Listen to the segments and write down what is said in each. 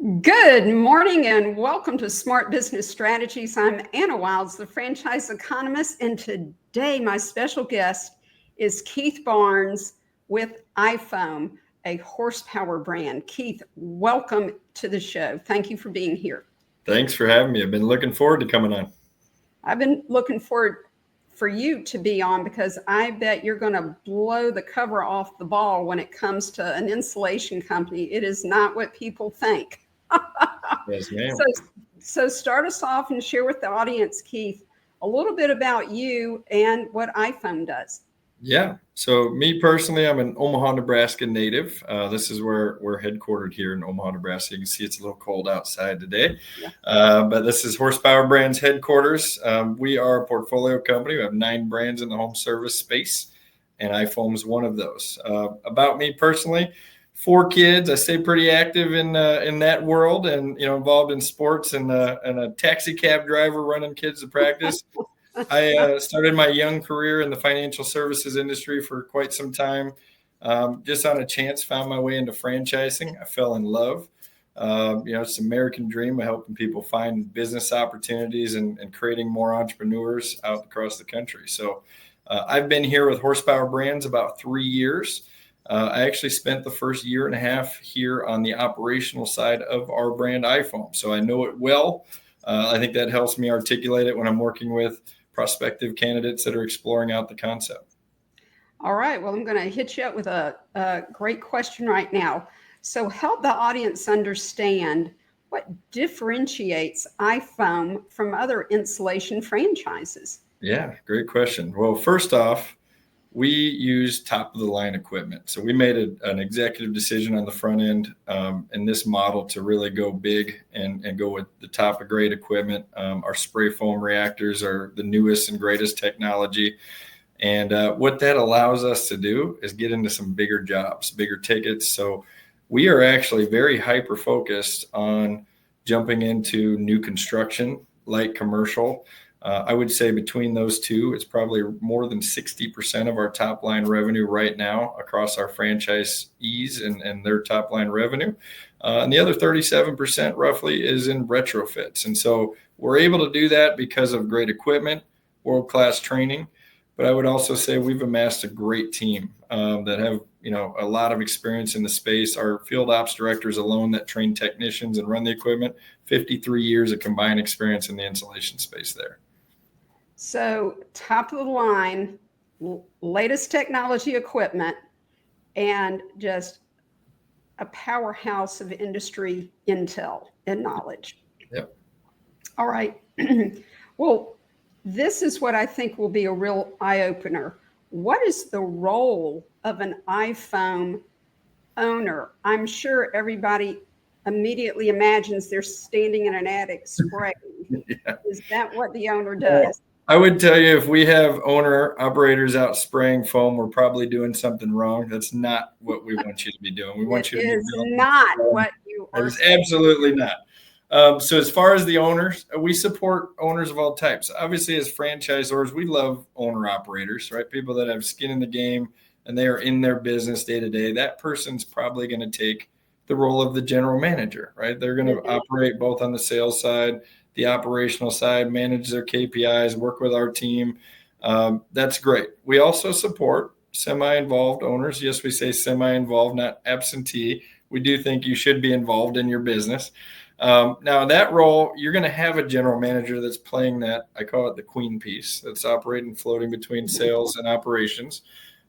Good morning and welcome to Smart Business Strategies. I'm Anna Wilds, the franchise economist, and today my special guest is Keith Barnes with iFOAM, a horsepower brand. Keith, welcome to the show. Thank you for being here. Thanks for having me. I've been looking forward to coming on. I've been looking forward for you to be on because I bet you're going to blow the cover off the ball when it comes to an insulation company. It is not what people think. Yes, ma'am. So start us off and share with the audience, Keith, a little bit about you and what iFOAM does. Yeah. So me personally, I'm an Omaha, Nebraska native. This is where we're headquartered here in Omaha, Nebraska. You can see it's a little cold outside today, but this is Horsepower Brands headquarters. We are a portfolio company. We have 9 brands in the home service space, and iFOAM is one of those. About me personally, 4 kids. I stay pretty active in that world, and involved in sports, and a taxi cab driver running kids to practice. I started my young career in the financial services industry for quite some time. Just on a chance, found my way into franchising. I fell in love. It's an American dream of helping people find business opportunities and creating more entrepreneurs out across the country. So I've been here with Horsepower Brands about 3 years. I actually spent the first year and a half here on the operational side of our brand iFOAM. So I know it well. I think that helps me articulate it when I'm working with prospective candidates that are exploring out the concept. All right. Well, I'm going to hit you up with a great question right now. So help the audience understand what differentiates iFOAM from other insulation franchises. Yeah, great question. Well, first off, we use top of the line equipment. So we made an executive decision on the front end in this model to really go big and go with the top of grade equipment. Our spray foam reactors are the newest and greatest technology. And what that allows us to do is get into some bigger jobs, bigger tickets. So we are actually very hyper focused on jumping into new construction, light commercial. I would say between those two, it's probably more than 60% of our top line revenue right now across our franchisees and their top line revenue. And the other 37% roughly is in retrofits. And so we're able to do that because of great equipment, world-class training. But I would also say we've amassed a great team that have a lot of experience in the space. Our field ops directors alone that train technicians and run the equipment, 53 years of combined experience in the insulation space there. So top of the line, latest technology equipment, and just a powerhouse of industry intel and knowledge. Yep. All right. Well, this is what I think will be a real eye-opener. What is the role of an iFOAM owner? I'm sure everybody immediately imagines they're standing in an attic spraying. Yeah. Is that what the owner does? I would tell you, if we have owner operators out spraying foam, we're probably doing something wrong. That's not what we want you to be doing. We want you to be building. Not what you are. It's absolutely not. So as far as the owners, we support owners of all types. Obviously, as franchisors, we love owner operators, right? People that have skin in the game and they are in their business day to day. That person's probably going to take the role of the general manager, right? They're going to operate both on the sales side, the operational side, manage their KPIs, work with our team. That's great. We also support semi-involved owners. Yes, we say semi-involved, not absentee. We do think you should be involved in your business. Now, in that role, you're going to have a general manager that's playing that, I call it the queen piece, that's operating, floating between sales and operations.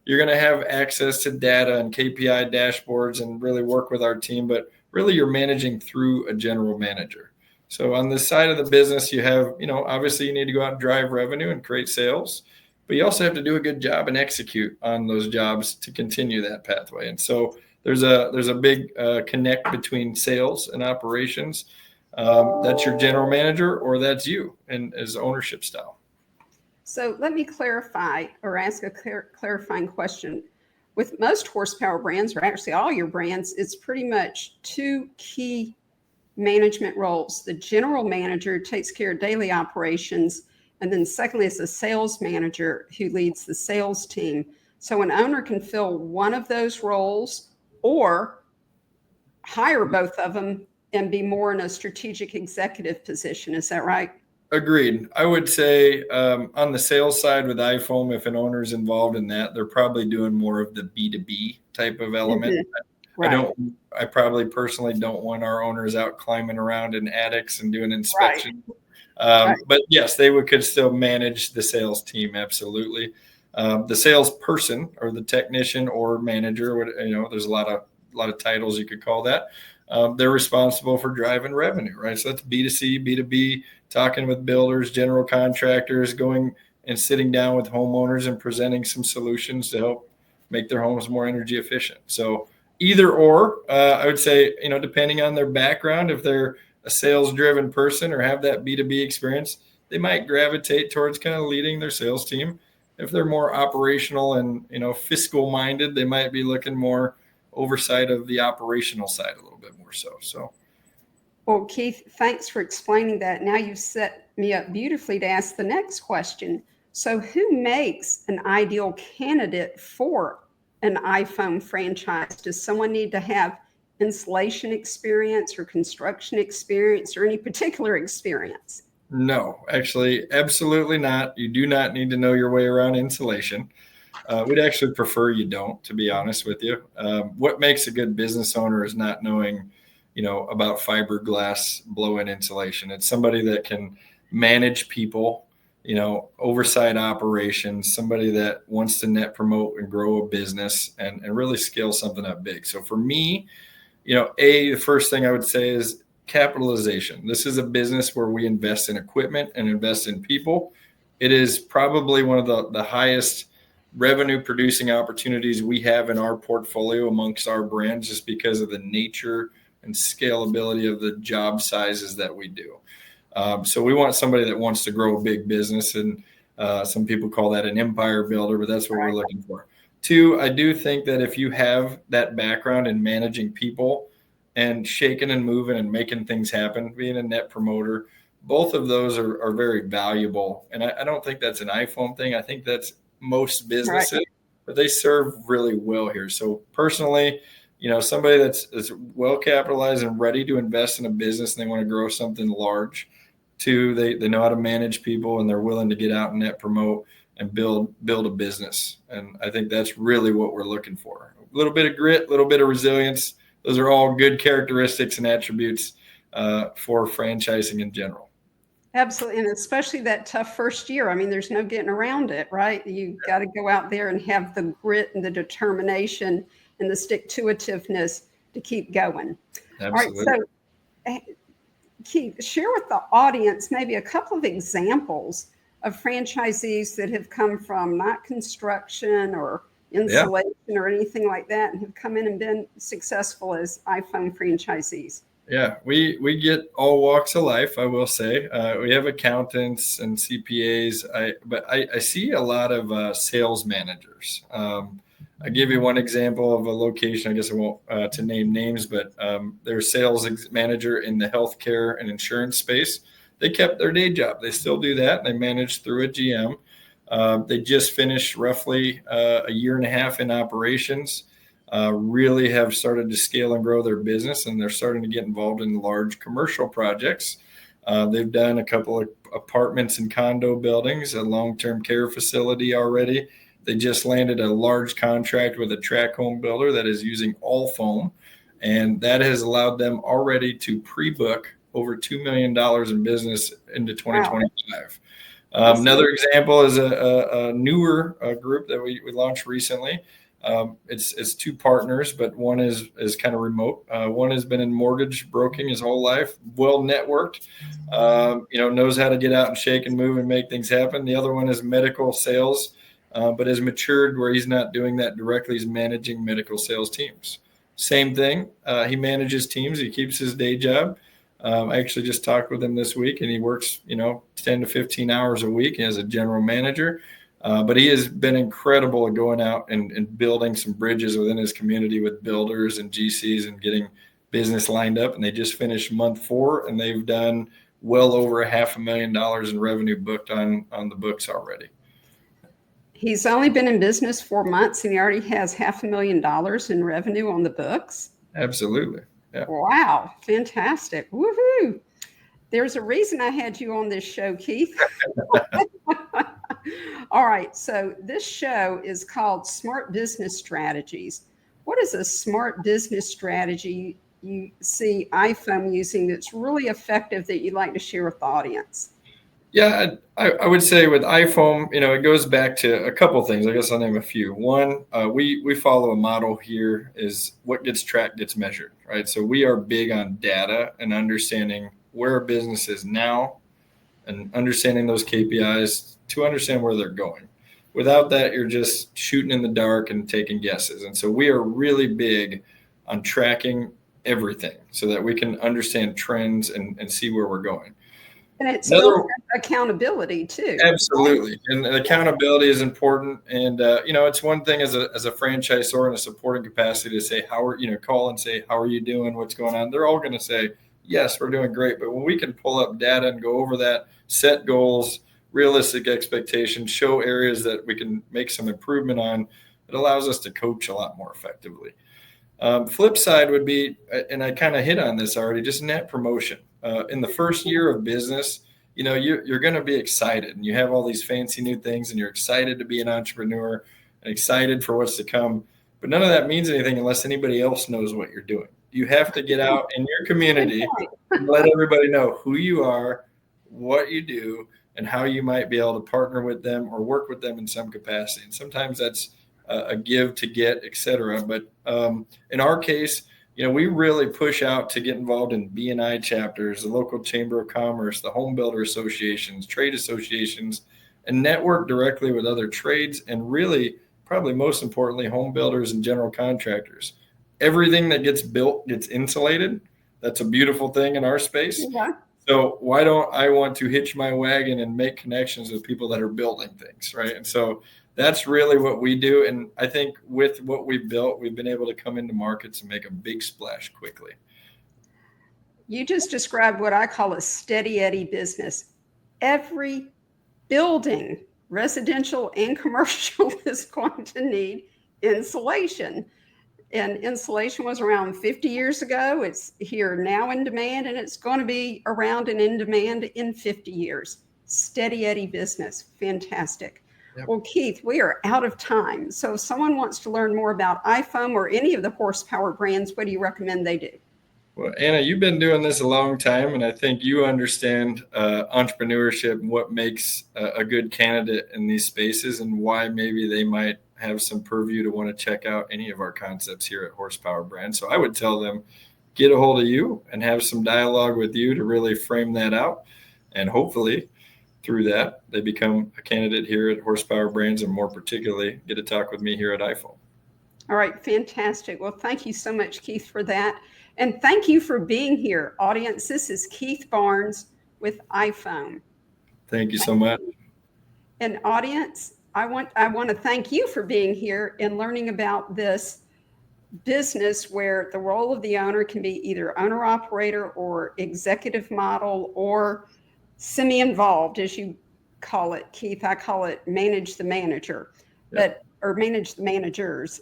You're going to have access to data and KPI dashboards and really work with our team, but really you're managing through a general manager. So on this side of the business, you have, obviously you need to go out and drive revenue and create sales, but you also have to do a good job and execute on those jobs to continue that pathway. And so there's a big connect between sales and operations. That's your general manager, or that's you, and as ownership style. So let me clarify or ask a clarifying question. With most horsepower brands, or actually all your brands, it's pretty much 2 key management roles. The general manager takes care of daily operations, and then secondly is the sales manager who leads the sales team. So an owner can fill one of those roles or hire both of them and be more in a strategic executive position. Is that right? Agreed. I would say on the sales side with iFOAM, if an owner is involved in that, they're probably doing more of the B2B type of element. Right. I probably personally don't want our owners out climbing around in attics and doing Right. inspections. But yes, could still manage the sales team. Absolutely. The salesperson or the technician or manager, there's a lot of titles you could call that. They're responsible for driving revenue, right? So that's B2C, B2B, talking with builders, general contractors, going and sitting down with homeowners and presenting some solutions to help make their homes more energy efficient. So either or, I would say, depending on their background, if they're a sales driven person or have that B2B experience, they might gravitate towards kind of leading their sales team. If they're more operational and, fiscal minded, they might be looking more oversight of the operational side a little bit more so. Well, Keith, thanks for explaining that. Now you've set me up beautifully to ask the next question. So who makes an ideal candidate for an iFOAM franchise? Does someone need to have installation experience or construction experience or any particular experience? No, actually, absolutely not. You do not need to know your way around insulation. We'd actually prefer you don't, to be honest with you. What makes a good business owner is not knowing, about fiberglass blow-in insulation. It's somebody that can manage people, oversight operations, somebody that wants to net promote and grow a business and really scale something up big. So for me, the first thing I would say is capitalization. This is a business where we invest in equipment and invest in people. It is probably one of the highest revenue producing opportunities we have in our portfolio amongst our brands, just because of the nature and scalability of the job sizes that we do. So we want somebody that wants to grow a big business, and some people call that an empire builder, but that's what we're looking for. Two, I do think that if you have that background in managing people and shaking and moving and making things happen, being a net promoter, both of those are very valuable. And I don't think that's an iPhone thing. I think that's most businesses, but they serve really well here. So personally, somebody that's well capitalized and ready to invest in a business and they want to grow something large. Two, they know how to manage people and they're willing to get out and net promote and build a business. And I think that's really what we're looking for. A little bit of grit, a little bit of resilience. Those are all good characteristics and attributes for franchising in general. Absolutely. And especially that tough first year. I mean, there's no getting around it, right? You got to go out there and have the grit and the determination and the stick-to-itiveness to keep going. Absolutely. All right. So, Keith, share with the audience maybe a couple of examples of franchisees that have come from not construction or insulation or anything like that and have come in and been successful as iFOAM franchisees. Yeah, we get all walks of life, I will say. We have accountants and CPAs, but I see a lot of sales managers. I'll give you one example of a location. I guess I won't to name names, but their sales manager in the healthcare and insurance space. They kept their day job. They still do that. And they manage through a GM. They just finished roughly a year and a half in operations. Really have started to scale and grow their business, and they're starting to get involved in large commercial projects. They've done a couple of apartments and condo buildings, a long-term care facility already. They just landed a large contract with a tract home builder that is using all foam, and that has allowed them already to pre-book over $2 million in business into 2025. Wow. Another example is a newer group that we launched recently. It's two partners, but one is kind of remote. One has been in mortgage broking his whole life, well networked, knows how to get out and shake and move and make things happen. The other one is medical sales, but has matured where he's not doing that directly. He's managing medical sales teams. Same thing. He manages teams. He keeps his day job. I actually just talked with him this week, and he works, 10 to 15 hours a week as a general manager. But he has been incredible at going out and building some bridges within his community with builders and GCs and getting business lined up. And they just finished month 4, and they've done well over $500,000 in revenue booked on the books already. He's only been in business 4 months, and he already has $500,000 in revenue on the books. Absolutely. Yeah. Wow. Fantastic. Woohoo. There's a reason I had you on this show, Keith. All right. So this show is called Smart Business Strategies. What is a smart business strategy you see iFOAM using that's really effective that you'd like to share with the audience? Yeah, I would say with iFOAM, it goes back to a couple of things. I guess I'll name a few. One, we follow a model here is what gets tracked gets measured, right? So we are big on data and understanding where a business is now and understanding those KPIs to understand where they're going. Without that, you're just shooting in the dark and taking guesses. And so we are really big on tracking everything so that we can understand trends and see where we're going. And it's built accountability too. Absolutely. And accountability is important. And, it's one thing as a franchisor in a supporting capacity to say, call and say, how are you doing? What's going on? They're all going to say, yes, we're doing great. But when we can pull up data and go over that, set goals, realistic expectations, show areas that we can make some improvement on, it allows us to coach a lot more effectively. Flip side would be, and I kind of hit on this already, just net promotion. In the first year of business, you're going to be excited and you have all these fancy new things and you're excited to be an entrepreneur and excited for what's to come. But none of that means anything unless anybody else knows what you're doing. You have to get out in your community and let everybody know who you are, what you do, and how you might be able to partner with them or work with them in some capacity. And sometimes that's a give to get, et cetera. But in our case, we really push out to get involved in B&I chapters, the local chamber of commerce, the home builder associations, trade associations, and network directly with other trades. And really, probably most importantly, home builders and general contractors. Everything that gets built gets insulated. That's a beautiful thing in our space. Yeah. So why don't I want to hitch my wagon and make connections with people that are building things, right? And so that's really what we do. And I think with what we've built, we've been able to come into markets and make a big splash quickly. You just described what I call a steady Eddie business. Every building, residential and commercial, is going to need insulation. And insulation was around 50 years ago. It's here now in demand, and it's going to be around and in demand in 50 years. Steady Eddie business. Fantastic. Yep. Well, Keith, we are out of time. So if someone wants to learn more about iFOAM or any of the horsepower brands, what do you recommend they do? Well, Anna, you've been doing this a long time, and I think you understand entrepreneurship and what makes a good candidate in these spaces and why maybe they might have some purview to want to check out any of our concepts here at Horsepower Brand. So I would tell them, get a hold of you and have some dialogue with you to really frame that out. And hopefully through that, they become a candidate here at Horsepower Brands and more particularly get to talk with me here at iFOAM. All right. Fantastic. Well, thank you so much, Keith, for that. And thank you for being here, audience. This is Keith Barnes with iFOAM. Thank you so much. And audience, I want to thank you for being here and learning about this business where the role of the owner can be either owner-operator or executive model or semi-involved, as you call it, Keith. I call it manage the manager, or manage the managers.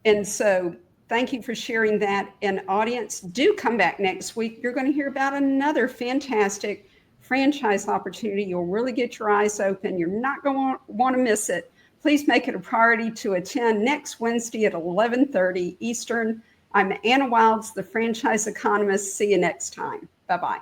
And so thank you for sharing that. And audience, do come back next week. You're going to hear about another fantastic franchise opportunity. You'll really get your eyes open. You're not going to want to miss it. Please make it a priority to attend next Wednesday at 11:30 Eastern. I'm Anna Wilds, the franchise economist. See you next time. Bye-bye.